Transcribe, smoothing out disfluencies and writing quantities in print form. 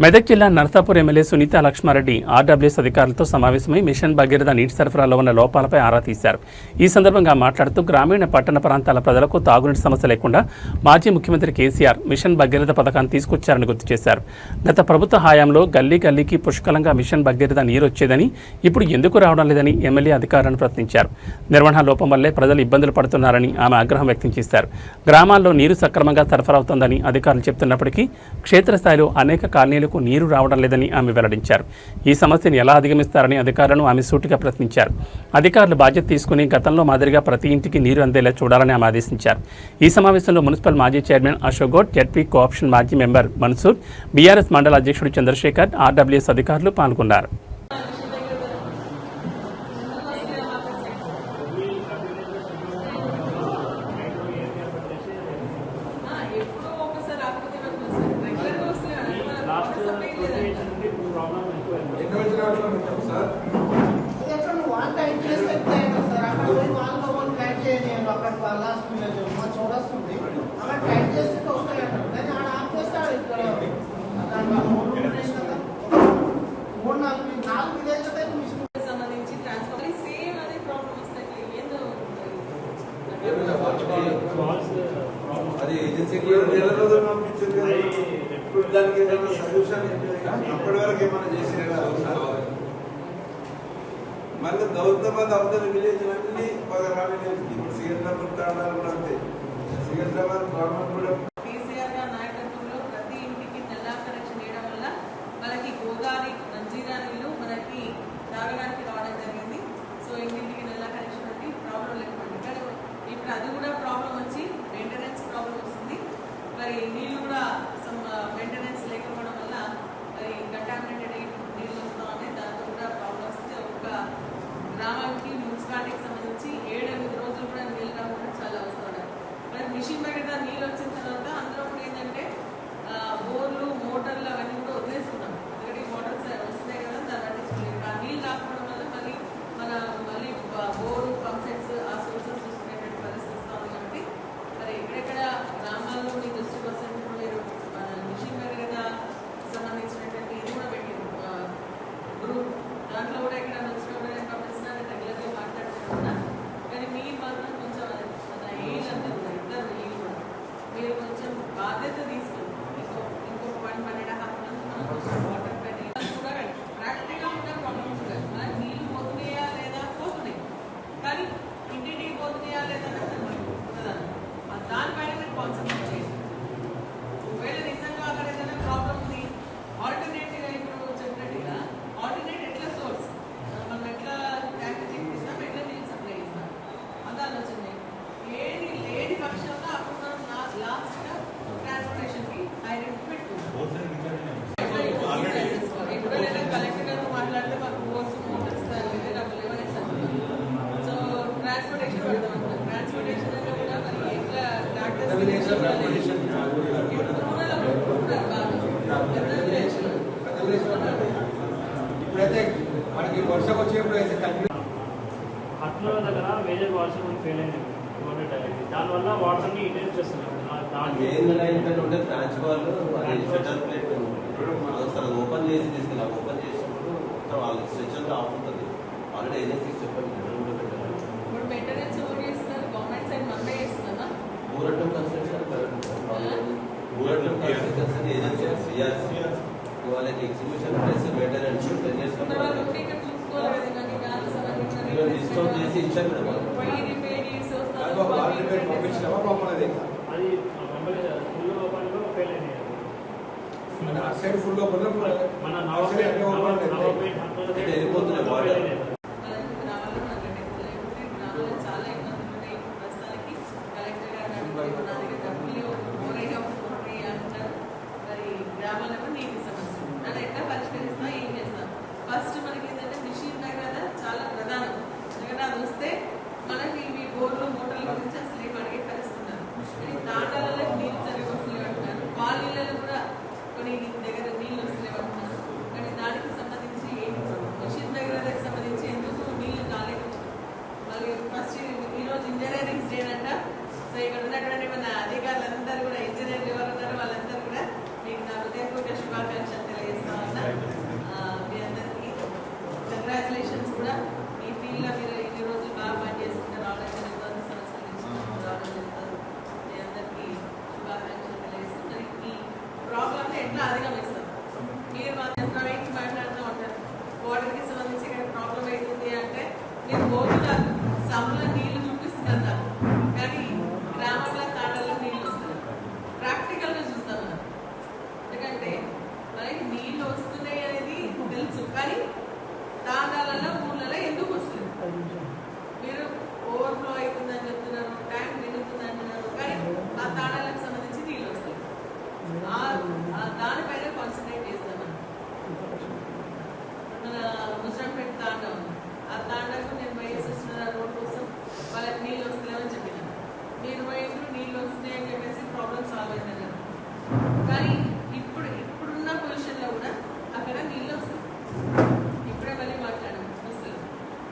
మెదక్ జిల్లా Narsapur MLA Sunitha Lakshma Reddy RWS అధికారులతో సమావేశమై మిషన్ భగీరథ నీటి సరఫరాలో ఉన్న లోపాలపై ఆరా తీశారు. ఈ సందర్భంగా మాట్లాడుతూ గ్రామీణ పట్టణ ప్రాంతాల ప్రజలకు తాగునీటి సమస్య లేకుండా మాజీ ముఖ్యమంత్రి కేసీఆర్ మిషన్ భగీరథ పథకాన్ని తీసుకొచ్చారని గుర్తు చేశారు. గత ప్రభుత్వ హయాంలో గల్లీ గల్లీకి పుష్కలంగా మిషన్ భగీరథ నీరు వచ్చేదని, ఇప్పుడు ఎందుకు రావడం లేదని ఎమ్మెల్యే అధికారులను ప్రశ్నించారు. నిర్వహణ లోపం వల్లే ప్రజలు ఇబ్బందులు పడుతున్నారని ఆమె ఆగ్రహం వ్యక్తం చేశారు. గ్రామాల్లో నీరు సక్రమంగా సరఫరా అవుతోందని అధికారులు చెబుతున్నప్పటికీ క్షేత్రస్థాయిలో అనేక కాలనీలు నీరు రావడం లేదని ఆమె వెల్లడించారు. ఈ సమస్యను ఎలా అధిగమిస్తారని అధికారులను ఆమె సూటిగా ప్రశ్నించారు. అధికారులు బాధ్యత తీసుకుని గతంలో మాదిరిగా ప్రతి ఇంటికి నీరు అందేలా చూడాలని ఆమె ఆదేశించారు. ఈ సమావేశంలో మున్సిపల్ మాజీ chairman Ashok Goud, ZP cooption మాజీ మెంబర్ మన్సూర్, బీఆర్ఎస్ మండల అధ్యక్షుడు చంద్రశేఖర్, ఆర్డబ్ల్యూఎస్ అధికారులు పాల్గొన్నారు. అది ఏజెన్సీకి నెల రోజులు పంపించింది. దానికి ఏదైనా సొల్యూషన్ అప్పటి వరకు ఏమైనా చేసినా కదా. మళ్ళీ దౌలతాబాద్ అవతల విలేజ్ అన్ని పదరా విలేజ్. ఇప్పుడు సికింద్రాబాద్ తాండాలు కూడా అంతే. సికింద్రాబాద్ గవర్నమెంట్ కూడా కేసీఆర్ గారి నాయకత్వంలో ప్రతి ఇంటికి నల్లా కనెక్షన్ వేయడం వల్ల మనకి గోదావరి మంజీరా నీళ్ళు మనకి తాగడానికి రావడం జరిగింది. సో ఇంటింటికి నల్లా కనెక్షన్ బట్టి ప్రాబ్లం లేకపోయింది. కానీ ఇప్పుడు అది కూడా ప్రాబ్లం వచ్చి మెయింటెనెన్స్ ప్రాబ్లం వస్తుంది. మరి నీళ్ళు కూడా మెయింటెనెన్స్ లేకపోవడం వల్ల మరి కంటామినేటెడ్ నీళ్ళు వస్తామని దాంతో కూడా ప్రాబ్లం వస్తే ఒక గ్రామానికి మున్సిపాలిటీకి సంబంధించి 7-8 రోజులు కూడా నీళ్ళు రాకుండా చాలా వస్తున్నాయి. మరి మిషన్ దగ్గర నీళ్ళు వచ్చిన తర్వాత అందులో కూడా ఏంటంటే బోర్లు మోటార్లు అవన్నీ కూడా వదిలేస్తున్నాం. ఎందుకంటే మోటార్స్ వస్తున్నాయి కదా, దాన్ని పట్టించుకోలేదు. ఆ నీళ్ళు రాకపోవడం వల్ల మళ్ళీ బోరు పంప్ సెట్స్ ఆ సోర్సెస్ చూసుకునేటువంటి పరిస్థితి వస్తుంది. కాబట్టి మరి ఎక్కడెక్కడ గ్రామాల్లో మీ దృష్టికి వస్తే మీరు మిషన్ దగ్గర సంబంధించినటువంటి ఇది కూడా పెట్టారు గ్రూప్. దాంట్లో కూడా ఎక్కడ వచ్చినా కూడా నేను పంపిస్తున్నా, రెగ్యులర్గా మాట్లాడుతున్నా. కానీ మీరు మాత్రం కొంచెం మన ఏజ్ అంతా ఇద్దరు ఏజ్ కూడా మీరు కొంచెం బాధ్యత తీసుకుని ఇంకొక 1.5 months మనం కొంచెం వాటర్ పైన కూడా ప్రాక్టికల్గా ఉన్న ప్రాబ్లమ్స్ ఉన్నాయి. మనకి నీళ్ళు పోతున్నాయా లేదా పోతున్నాయి, కానీ ఇంటింటికి పోతున్నాయా లేదా దానిపైన మీరు కాన్సన్ట్రేట్ చేయండి. ఒకవేళ నిజంగా అక్కడ ఏదైనా ప్రాబ్లం ఉంది, ఆల్టర్నేటివ్గా ఇప్పుడు చెప్పినట్టుగా ఆల్టర్నేట్ ఎట్లా సోర్స్ మనం ఎట్లా ట్యాంక్ చేస్తాం, ఎట్లా నీళ్ళు సప్లై చేస్తాం అది ఆలోచన. ఏది లేని పక్షంలో అప్పుడు మనం లాస్ట్గా ట్రాన్స్పోర్టేషన్కి ఐడెంటిఫై పెట్టుకుంటాం. ఇప్పుడు నేను కలెక్టర్ గారితో మాట్లాడితే మాకు బోర్స్ మోటార్స్ డబ్బులు ఇవ్వని సో ట్రాన్స్పోర్టేషన్ పెడతాం. ట్రాన్స్పోర్టేషన్ అంటే కూడా మరి ఎట్లా ట్రాక్టర్స్ ఇప్పుడైతే మనకి వర్షం వచ్చేప్పుడు అయితే అట్ల దగ్గర మేజర్ వాల్స్ ఫెయిల్ అయినాయి. దానివల్ల వాటర్ని ఇటేట్ చేస్తున్నారు. ఉంటే ఫ్రాన్స్ వాళ్ళు షటర్ ప్లేట్ ఓపెన్ చేసి తీసుకెళ్ళాలి. ఓపెన్ చేసినప్పుడు మొత్తం వాళ్ళు స్ట్రెచర్ ఆఫ్ ఉంటుంది. ఆల్రెడీ ఏజెన్సీకి చెప్పండి. ఇప్పుడు మెయింటెనెన్స్ ఎవరు చేస్తున్నారు? గవర్నమెంట్ సైడ్ మనమే చేస్తున్నామా? ఊరటం కన్స్ట్రక్షన్ ఊరటం కన్స్ట్రక్షన్ ఏజెన్సీ సిఆర్సీ వాళ్ళకి ఎగ్జిబిషన్ ప్లస్ మెయింటెనెన్స్ డిస్కౌంట్ చేసి ఇచ్చారు మేడం. పంపించినామా పంపలేదు. అది ఫుల్ ఓపెన్లో ఫెయిల్ అయినాయి. సైడ్ ఫుల్ ఓపెన్ మన వెళ్ళిపోతున్నాయి వాటర్. చాలా ఇబ్బందులు ఉన్నాయి. ప్రస్తుతానికి కలెక్టర్ గారు నా దగ్గర డబ్బులు అంటారు. మరి గ్రామాలకు నీటి సమస్య అది ఎట్లా పరిష్కరిస్తా, ఏం చేస్తాం? ఫస్ట్ మనకి ఏంటంటే మిషన్ దగ్గర చాలా ప్రధానం. ఎందుకంటే అది వస్తే మనకి ఇవి బోర్లు మోటార్ల గురించి అసలు ఏం అడిగే పరిస్తున్నారు. తాండాలలో నీళ్ళు సరిగ్గా వస్తలేమంటున్నారు. వాళ్ళ నీళ్ళలో కూడా కొన్ని దగ్గర నీళ్ళు వస్తలేమంటున్నారు. కానీ దానికి సంబంధించి మిషన్ దగ్గరకు సంబంధించి వాయిదా వేస్తాం. మీరు మాత్రం ప్రవేశించి మాట్లాడుతూ ఉంటారు. వాటర్కి సంబంధించి ప్రాబ్లం అవుతుంది అంటే నేను బోర్డుల సమ్ముల నీళ్లు చూపిస్తున్నాను.